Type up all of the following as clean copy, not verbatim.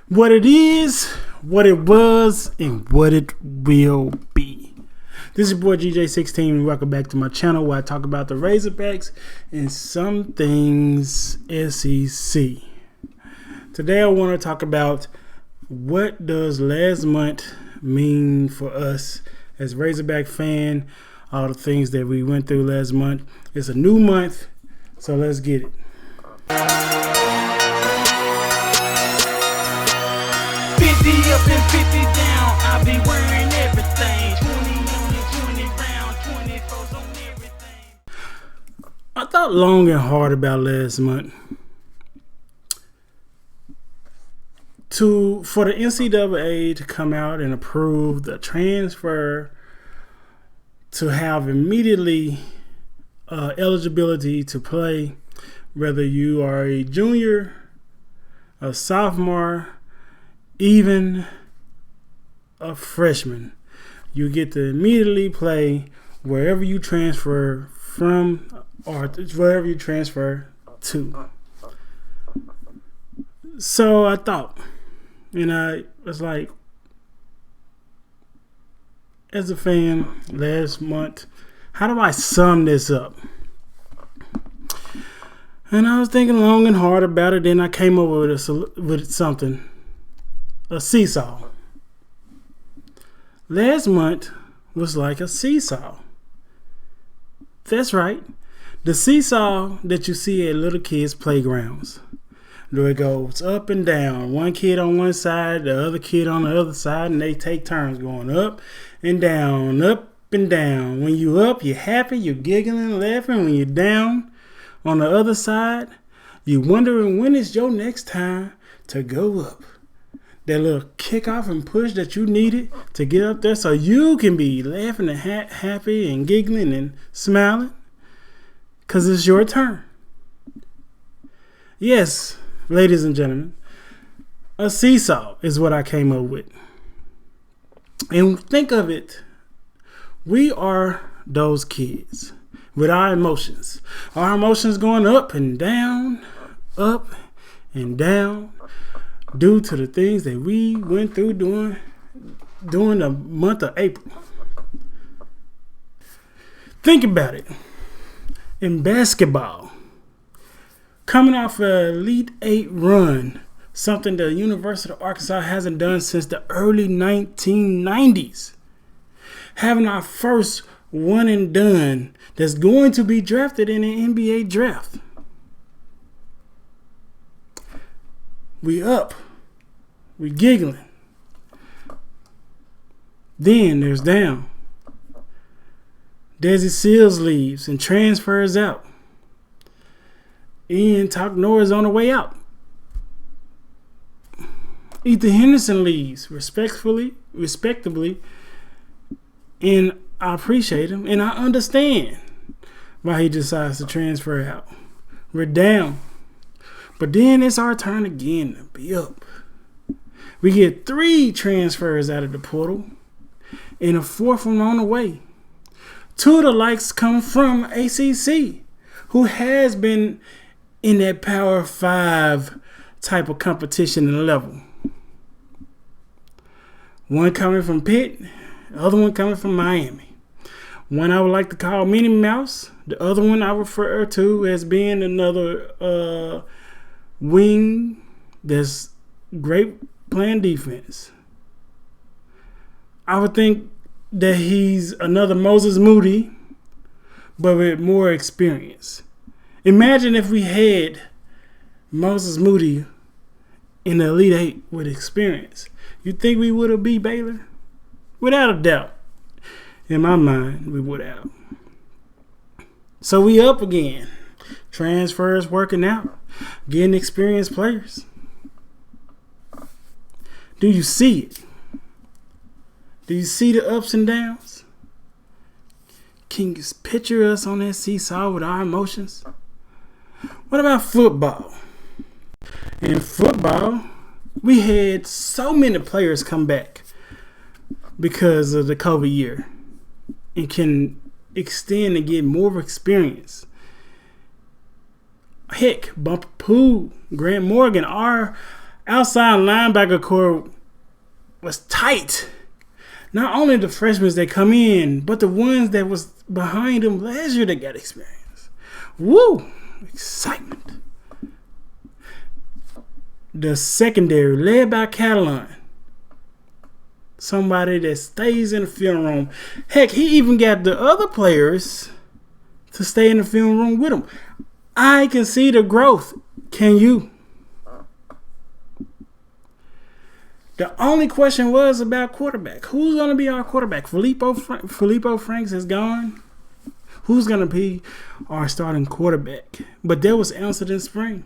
what it is, what it was, and what it will be. This is your boy GJ16 and welcome back to my channel where I talk about the Razorbacks and some things SEC. Today I want to talk about what does last month mean for us as Razorback fan, all the things that we went through last month. It's a new month, so let's get it. 50 up and 50 down, I be wearing everything. 20 on and 20 round, 24s on everything. I thought long and hard about last month. For the NCAA to come out and approve the transfer to have immediately eligibility to play, whether you are a junior, a sophomore, even a freshman, you get to immediately play wherever you transfer from or wherever you transfer to. So I thought, and I was like, as a fan last month, how do I sum this up? And I was thinking long and hard about it. Then I came up with something. A seesaw. Last month was like a seesaw. That's right. The seesaw that you see at little kids' playgrounds. Where it goes up and down. One kid on one side, the other kid on the other side, and they take turns going up and down, up and down. When you up, you're happy, you're giggling, laughing. When you're down on the other side, you're wondering when is your next time to go up. That little kickoff and push that you needed to get up there so you can be laughing and happy and giggling and smiling because it's your turn. Yes, ladies and gentlemen, a seesaw is what I came up with. And think of it, we are those kids with our emotions. Our emotions going up and down, due to the things that we went through during the month of April. Think about it. In basketball, coming off an Elite Eight run, something the University of Arkansas hasn't done since the early 1990s. Having our first one and done that's going to be drafted in an NBA draft. We up. We giggling. Then there's down. Desi Seals leaves and transfers out. Ian Talknor is on the way out. Ethan Henderson leaves respectably, and I appreciate him and I understand why he decides to transfer out. We're down. But then it's our turn again to be up. We get 3 transfers out of the portal and a 4th one on the way. 2 of the likes come from ACC, who has been in that Power 5 type of competition and level. One coming from Pitt, the other one coming from Miami. One I would like to call Minnie Mouse. The other one I refer to as being another wing that's great playing defense. I would think that he's another Moses Moody, but with more experience. Imagine if we had Moses Moody in the Elite Eight with experience. You think we would have beat Baylor? Without a doubt. In my mind, we would have. So we up again. Transfers working out. Getting experienced players. Do you see it? Do you see the ups and downs? Can you picture us on that seesaw with our emotions? What about football? In football, we had so many players come back because of the COVID year and can extend and get more experience. Heck, Bumper Poole, Grant Morgan, our outside linebacker core was tight. Not only the freshmen that come in, but the ones that was behind them last year that got experience. Woo! Excitement. The secondary, led by Catalan. Somebody that stays in the film room. Heck, he even got the other players to stay in the film room with him. I can see the growth. Can you? The only question was about quarterback. Who's going to be our quarterback? Filippo Franks is gone. Who's going to be our starting quarterback? But that was answered in spring.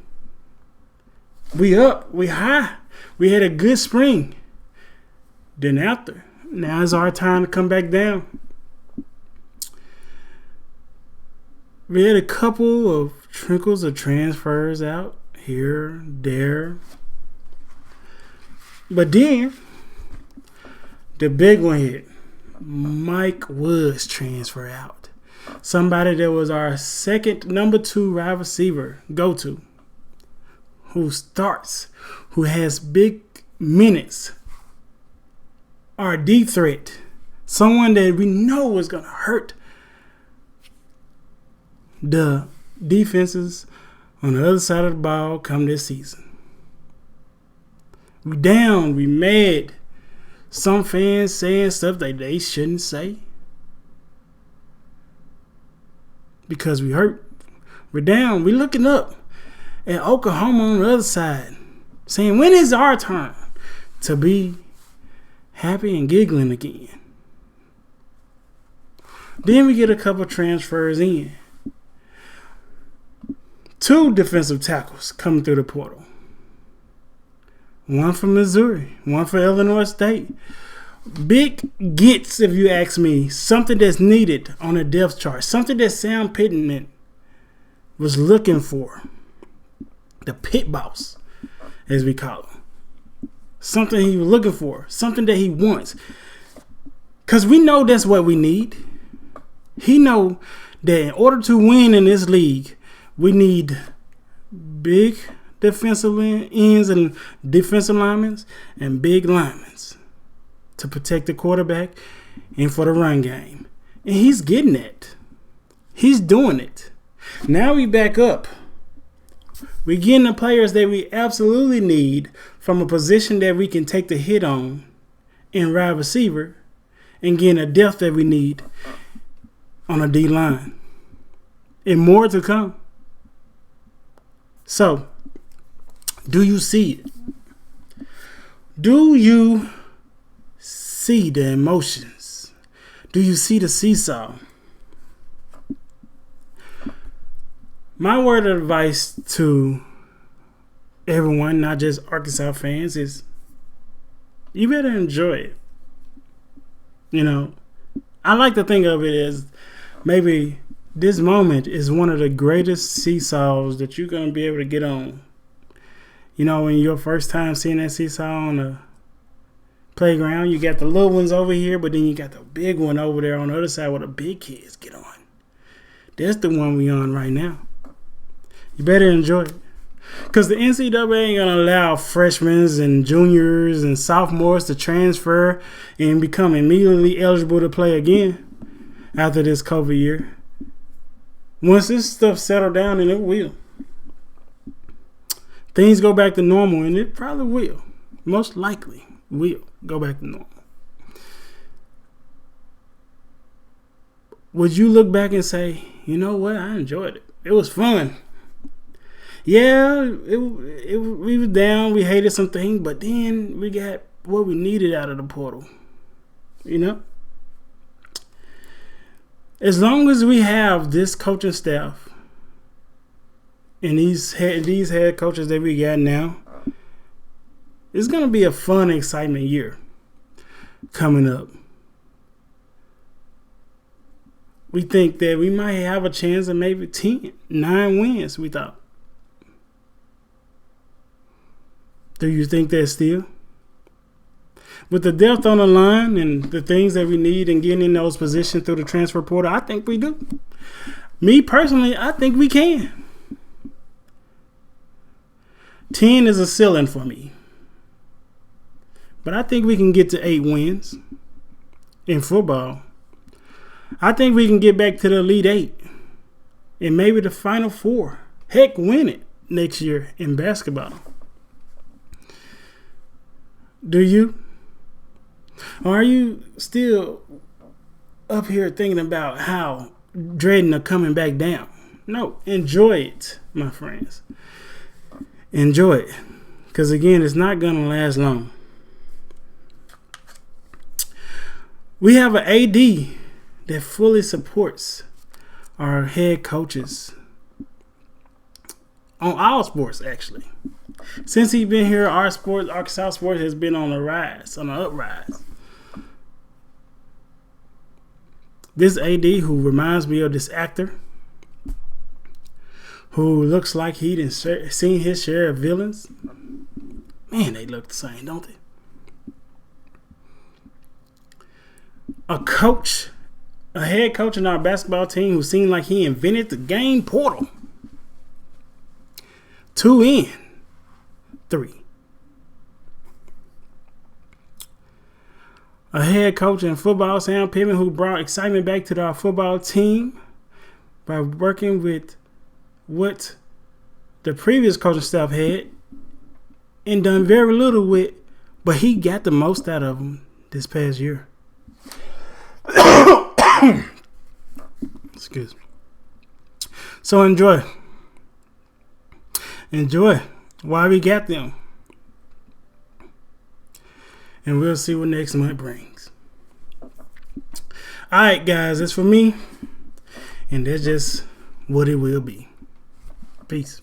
We up. We high. We had a good spring. Then after, now is our time to come back down. We had a couple of trickles of transfers out here, there. But then, the big one hit. Mike Woods transfer out. Somebody that was our second number 2 wide receiver go-to. Who starts, who has big minutes. Our deep threat. Someone that we know is going to hurt the defenses on the other side of the ball come this season. We down, we mad. Some fans saying stuff that they shouldn't say. Because we hurt. We're down, we looking up at Oklahoma on the other side. Saying, when is our turn to be happy and giggling again? Then we get a couple transfers in. 2 defensive tackles coming through the portal. One from Missouri, one for Illinois State. Big gets, if you ask me, something that's needed on a depth chart. Something that Sam Pittman was looking for. The pit boss, as we call him. Something he was looking for. Something that he wants. Because we know that's what we need. He know that in order to win in this league, we need big defensive ends and defensive linemen and big linemen to protect the quarterback and for the run game. And he's getting it. He's doing it. Now we back up. We're getting the players that we absolutely need from a position that we can take the hit on in wide receiver and getting a depth that we need on a D-line. And more to come. So, do you see it? Do you see the emotions? Do you see the seesaw? My word of advice to everyone, not just Arkansas fans, is you better enjoy it. You know, I like to think of it as maybe this moment is one of the greatest seesaws that you're going to be able to get on. You know, when your first time seeing that seesaw on the playground, you got the little ones over here, but then you got the big one over there on the other side where the big kids get on. That's the one we on right now. You better enjoy it. Because the NCAA ain't going to allow freshmen and juniors and sophomores to transfer and become immediately eligible to play again after this COVID year. Once this stuff settle down, and it will. Things go back to normal, and it probably will. Most likely will go back to normal. Would you look back and say, you know what, I enjoyed it. It was fun. Yeah, we were down, we hated some things, but then we got what we needed out of the portal. You know? As long as we have this coaching staff and these head coaches that we got now, it's going to be a fun, excitement year coming up. We think that we might have a chance of maybe 9 wins, we thought. Do you think that still? With the depth on the line and the things that we need and getting in those positions through the transfer portal, I think we do. Me personally, I think we can. 10 is a ceiling for me. But I think we can get to 8 wins in football. I think we can get back to the Elite 8 and maybe the Final 4. Heck, win it next year in basketball. Do you? Or are you still up here thinking about how dreading are coming back down? No, enjoy it, my friends. Enjoy it. Because again, it's not going to last long. We have an AD that fully supports our head coaches on all sports, actually. Since he's been here, Arkansas sports has been on the rise, on the uprise. This AD, who reminds me of this actor, who looks like he done seen his share of villains. Man, they look the same, don't they? A head coach in our basketball team who seemed like he invented the game portal. 2 in 3. A head coach in football, Sam Pittman, who brought excitement back to our football team by working with what the previous coaching staff had and done very little with, but he got the most out of them this past year. Excuse me. So enjoy while we got them, and we'll see what next month brings. Alright guys, that's for me, and that's just what it will be. Peace.